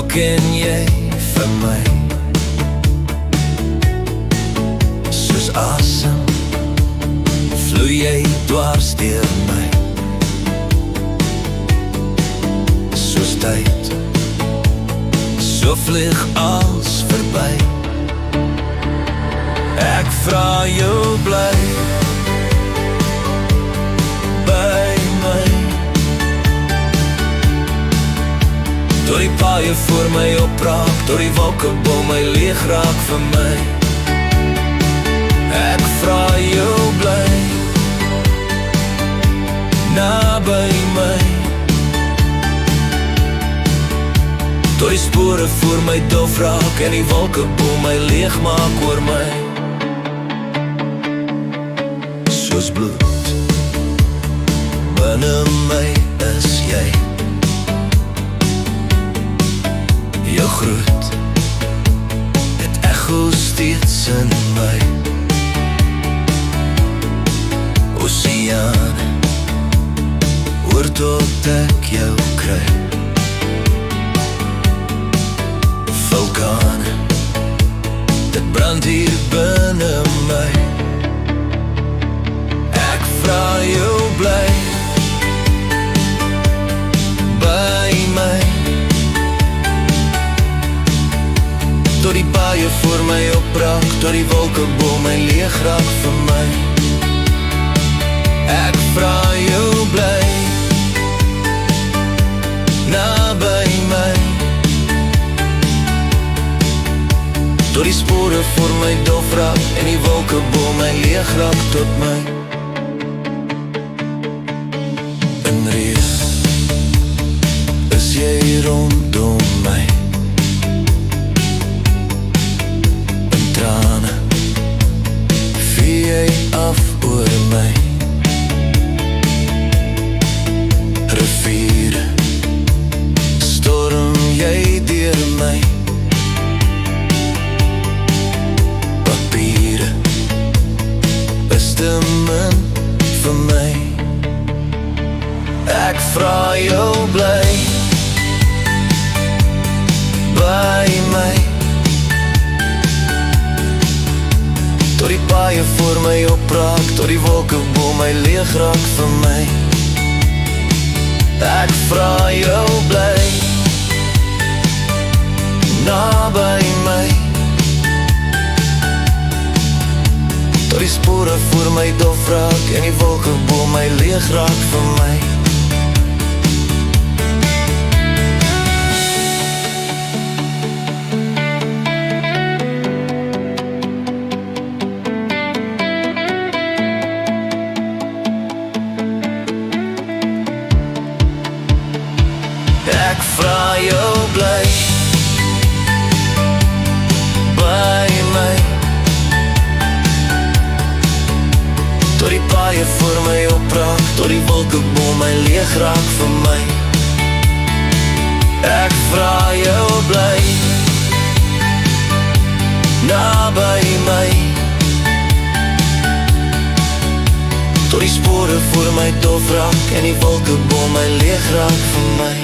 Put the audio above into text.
ken jy vir my soos asem, vloei jy dwars deur my soos tyd, so vlieg als verby. Ek vra jou bly by my, tot die paaie voor my opraak, tot die wolke bo my leeg raak vir my. Ek vra jou bly naby my, tot die spore voor my dof raak en die wolke bo my leeg maak oor my. Soos bloed binne my is jy, jou groet het echo steeds in my. Oseaan hoor tot ek jou kry, vulkane dit brand hier binne my. Ek vra jou bly by my, tot die paaie voor my opraak, tot die wolke bo my leeg raak vir my. Ek vra jou bly naby my, tot die spore voor my dof raak en die wolke bo my leeg raak tot my. In reus is jy rondom my, in trane vee jy af oor my. Riviere storm jy deur my, papiere is te min vir my. Ek vra jou bly by my, tot die paaie voor my opraak, tot die wolke bo my leeg raak vir my. Ek vra jou bly naby my, tot die spore voor my dof raak en die wolke bo my leeg raak vir my. Ek vra jou bly by my, tot die paaie voor my opraak, tot die wolke bo my leeg raak vir my. Ek vra jou bly naby my, tot die spore voor my dof raak en die wolke bo my leeg raak vir my.